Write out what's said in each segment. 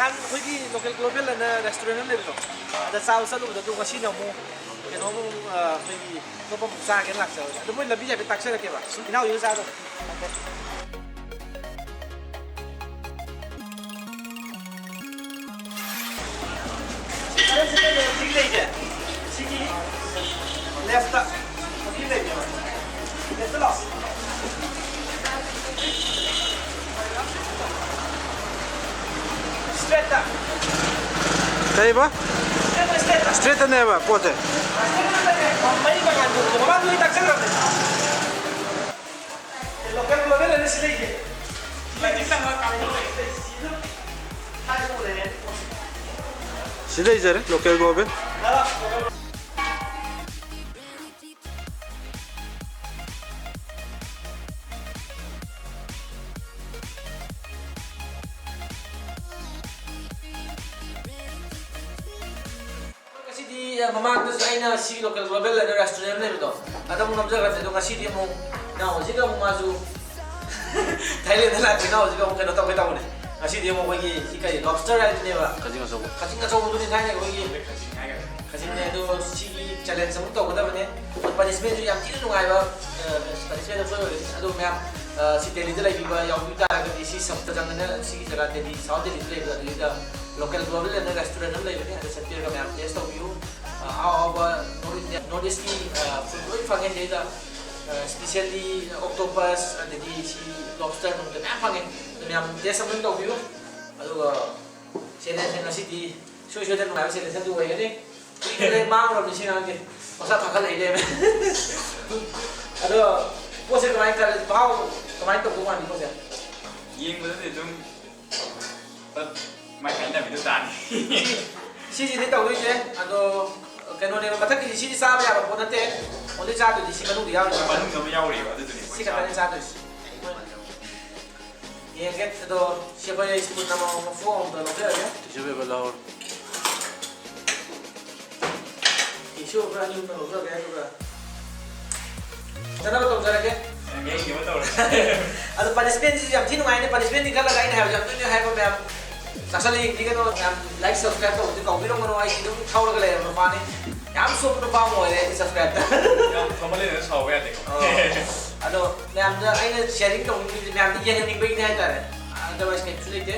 Nahan ko'y local global na restaurant na nito. Ada sa usa do do kasi na mo kano mo ko'y to pa sa akin laksa. Ado mo labi ya bitak sa ke ba. Inaw yung sa do. Sige. Left. Sige. Left loss. Straight up. Kaya ba? Straight na ba? Pote. May mga dito. Mamang may taxi lang. Local global na sila eh. Sila izare local global. Mamang tu saya si local global ada restoran ni betul. Ada mungkin nampak kan? Itu kasih dia mau, nah, jika mau maju Thailand lah, nah, jika mungkin datang kita mana? Kasih dia mau pergi ikan lobster ada ni apa? Kajing achoba. Kajing achoba tu ni Thailand pergi. Kajing ni tu si challenge semua tu kita mana? Punishment tu yang tidak nungai apa? Punishment tu ada macam si Delhi tu lagi apa? Yang kita ada di si safdurjung ni si jaga Delhi, South Delhi tu lagi ada local global ada restoran ni lagi ada setiap kami am taste tahu our Northeast food fangen data especially octopus and the lobster nung the fangen the am taste sampai tahu view aduh senen city show dan nung senen tu way ni kita mang orang di sini lagi masa pakal ini aduh pose kemarin kalau bau kemarin tu bukan di pose yang betul itu macam mana itu tadi sisi ni tahu je aduh kano ni macam ni sisi sama ya apa pun nanti only satu di sini baru dia baru kami jauh lewat itu ni sisi kata ni satu ये क्या तो siapa yang sebut nama phone tu macam ya Siapa belawar? isu berani untuk orang kaya tu kan kenapa tu cara ke yang ini betul ada punishment yang sini mana punishment ni kalau lain hay yang tu ni hay apa yang Actually, jika tu like subscribe tu, jika kau bilang orang itu tahu lagi lah orang ni, yang suka tu paham orang ni subscribe. yang kamu ni nak tahu ya dek aduh, yang tu, ini sharing tu, yang ni yang ni baik ni ada. Otherwise, actually je.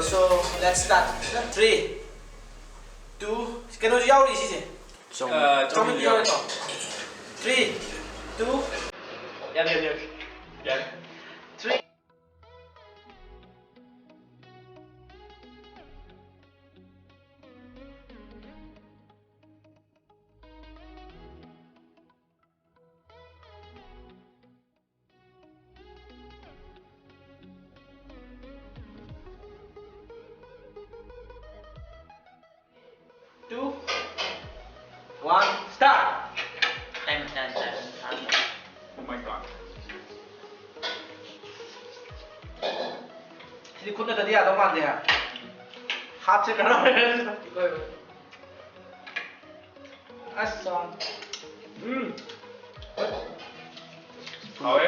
So let's start. 3, 2, kena jauh di sini. Jauh jauh tu. 3, 2, ya. 3. Two, 1, start. oh my god Jadi kuna tadi ada mana dia? Hat se kena. Asam. Awe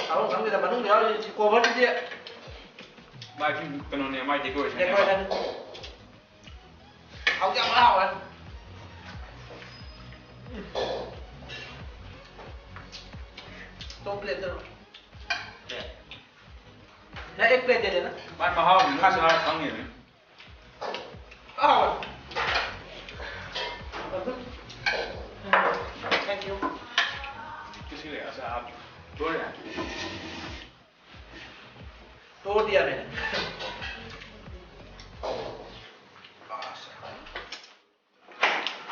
Aku kan kita Bandung dia di cover dia. mai penuh ni mai decoration Decoration. Aku yang mahal kan. Top plate tu. Nah, ek plate dia na. mai mahal ni mahal kang ni Ah. Thank you. किसी ले ऐसा आप जोड़ रहे हैं तोड़ दिया मैंने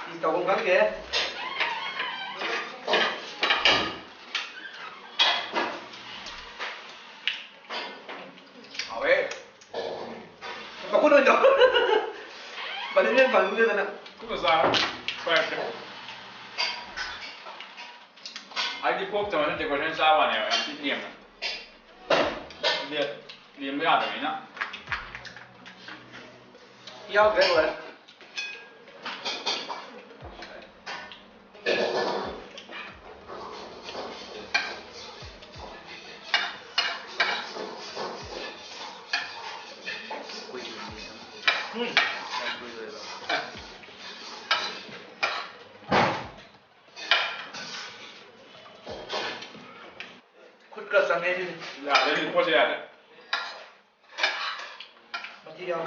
इस तवों का क्या है अबे aku nonton badannya bangun dia sana कुछ सारा पैक आई डी पोप तो मैंने डेकोरेशन सावा ने यार लियम लियम में आता है ना yao cái rồi खुद का समय भी là đấy thì có gì à? material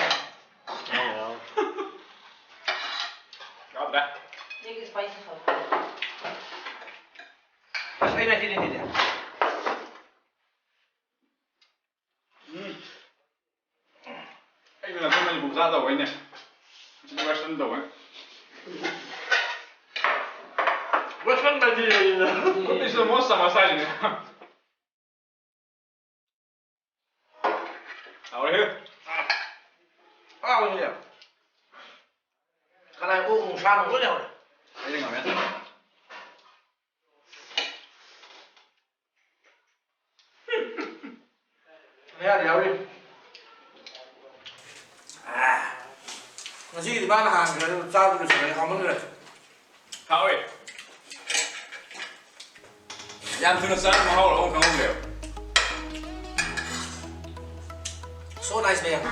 Gặp đấy. Make it spicy for bas ay natin din nila Anh làm cái này bùng ra dầu anh này. Chúng ta sân dầu ấy. Western material This is the most massage này. Nào đây. bao nhiêu cái này ô cùng sao nó nhiều Đây là ngắm này đéo đi gì thì ba là hàng cái sao được sửa không mất rồi Thảo ơi. Làm thứ sáng mà hao là ông không đều. so nice man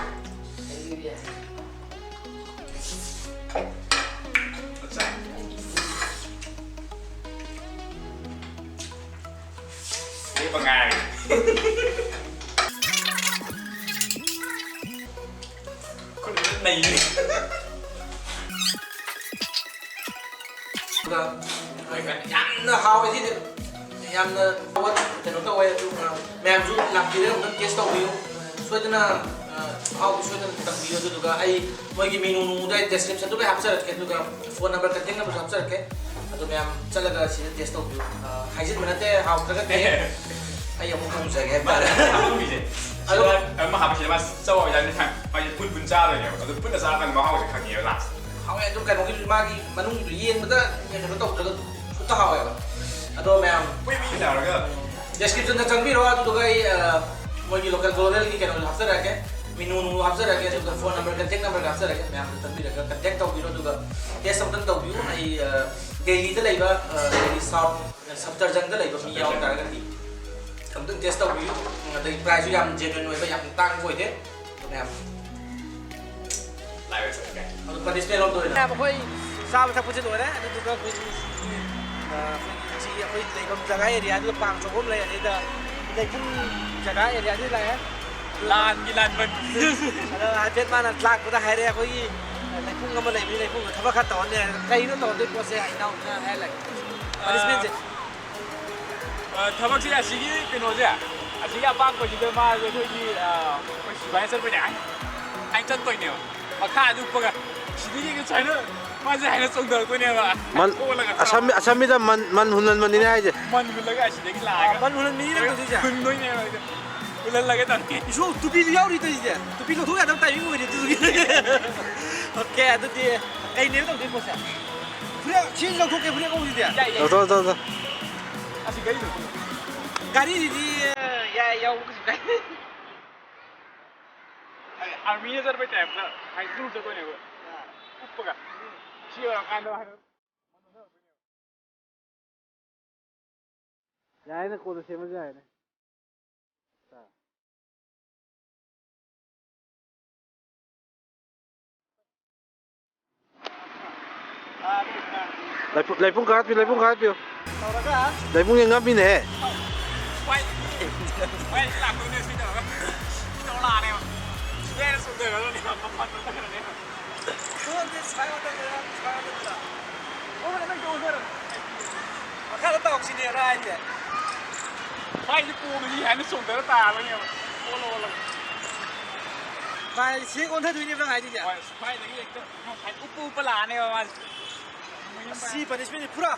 Đi bằng ngày. Con này đi. nó hao cái gì em what thì nó tao ấy mẹ giúp làm gì đấy cũng test tao video so cho nên hao so cho nên tao video tu juga ai mọi cái menu đây description tu cái hấp dẫn cái tu cái phone number contact number hấp dẫn cái atau mẹ chắc là sẽ test tao video hay gì mà nãy hao cái ai yang không sẽ cái mà Không bị gì. Mà học chỉ mà sau rồi anh thằng phải phun ra rồi nhỉ. Còn phun ra thằng mà hao sẽ khẳng nhiều lắm. hao yang tu kan mungkin magi manung itu yen betul yang kita tahu juga kita hao ya atau mẹ Quý vị nào rồi cơ. description trong video tu cái mọi người local global cái cái nó hấp dẫn cái menu hấp dẫn cái tu phone number contact number hấp dẫn cái mẹ trong video cái contact tàu video tu cái test xong tàu video này daily tới lấy ba daily safdurjung tới lấy ba mì cả cái gì trong từng test tàu video từ price yang genuine với yang tăng vui thế mẹ Lại với cái. còn display luôn rồi nè mà sao mà thằng phụ rồi đấy tu cái chị ơi lấy công jaga area tu pang cho hôm nay lấy cũng jaga area như này Lan cái lan bên. ada hajat mana tlak kita hari aku ini lekung kamu lagi lekung thaba khat tahun ni kai no tahun tu proses ai nau na hai lagi punishment je Thằng chị là chị cái nó gì à? Chị là bang của chị tôi mà rồi thôi thì chị bán sân bên này anh chân tôi nhiều mà khai được không à? Chị đi cái trái nữa mà gì hay là sống đời tôi nhiều mà Man Asami man hunan man ini aja. mình lấy cái chị đấy lại ban bulan ni tu je đừng nói nhiều lên là cái tầng isu tu pi liau di tu je tu pi ko thu ada tai minggu ni tu okey tu dia kai ni tu dia proses pura chin lo thu ke pura ko di dia Tuh. Asik gari tuh gari di ya ya cái army जर पे tap ना काही दूर जातो नाही खूप बघा शिवाय कांदा Yain na kudo siya magay. Lại phun khát phiêu. Lại phun yang ngắm nè. quay làm tôi này xin được nó là này mà nghe nó sụt đời rồi này mà mặt nó cái này tuan dia saya ada oh mana jauh sana kalau tahu sini aja quay cái cu mình đi hay nó sụt đời nó tà luôn nhỉ ô lô mà chỉ con thấy tụi em đang hay chứ nhỉ quay cái gì phải úp úp là này mà si punishment pura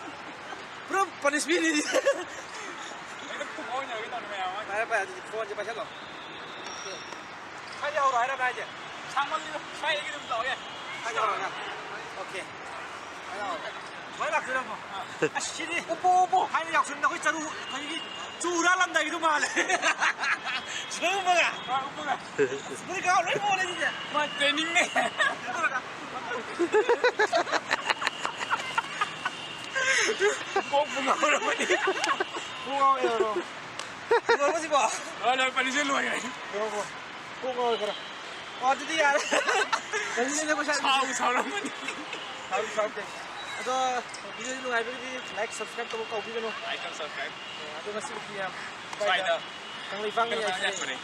punishment ni nó cũng ôi nhờ cái tàu mèo á phải phải phone cho bà chắc rồi hai nhau rồi đây chứ sang con đi quay cái đường lối này hai nhau rồi nè ok hai nhau mấy bạc rồi không à xí đi úp hai nhau xuân đâu cái chân cái chu ra làm đầy đâu mà này sướng không à mới cao lấy mua đây chứ nhỉ mà training này cô phụ ngầu rồi mới đi phụ ngầu rồi có gì bỏ rồi phải đi xin luôn này phụ ngầu rồi ꯑꯣ ꯑꯗꯨꯗꯤ ꯌꯥꯔꯦ ꯉꯁꯤꯗꯤ ꯄꯩꯁꯥ ꯁꯥꯎꯔꯝꯃꯅꯤ ꯁꯥꯎꯗꯦ ꯑꯗꯣ ꯚꯤꯗꯤꯑꯣꯁꯤ ꯅꯨꯡꯉꯥꯏꯕꯒꯤꯗꯤ like subscribe ꯇꯧꯕ ꯀꯥꯎꯕꯤꯒꯅꯨ like subscribe ꯑꯗꯣ ꯉꯁꯤꯒꯤꯗꯤ ꯌꯥꯝ ꯁ꯭ꯋꯥꯏꯗ ꯀꯪꯂꯩꯄꯥꯛꯅ ꯀꯩꯅꯣ ꯌꯥꯏꯐꯔꯦ ꯌꯥꯏꯐꯔꯦ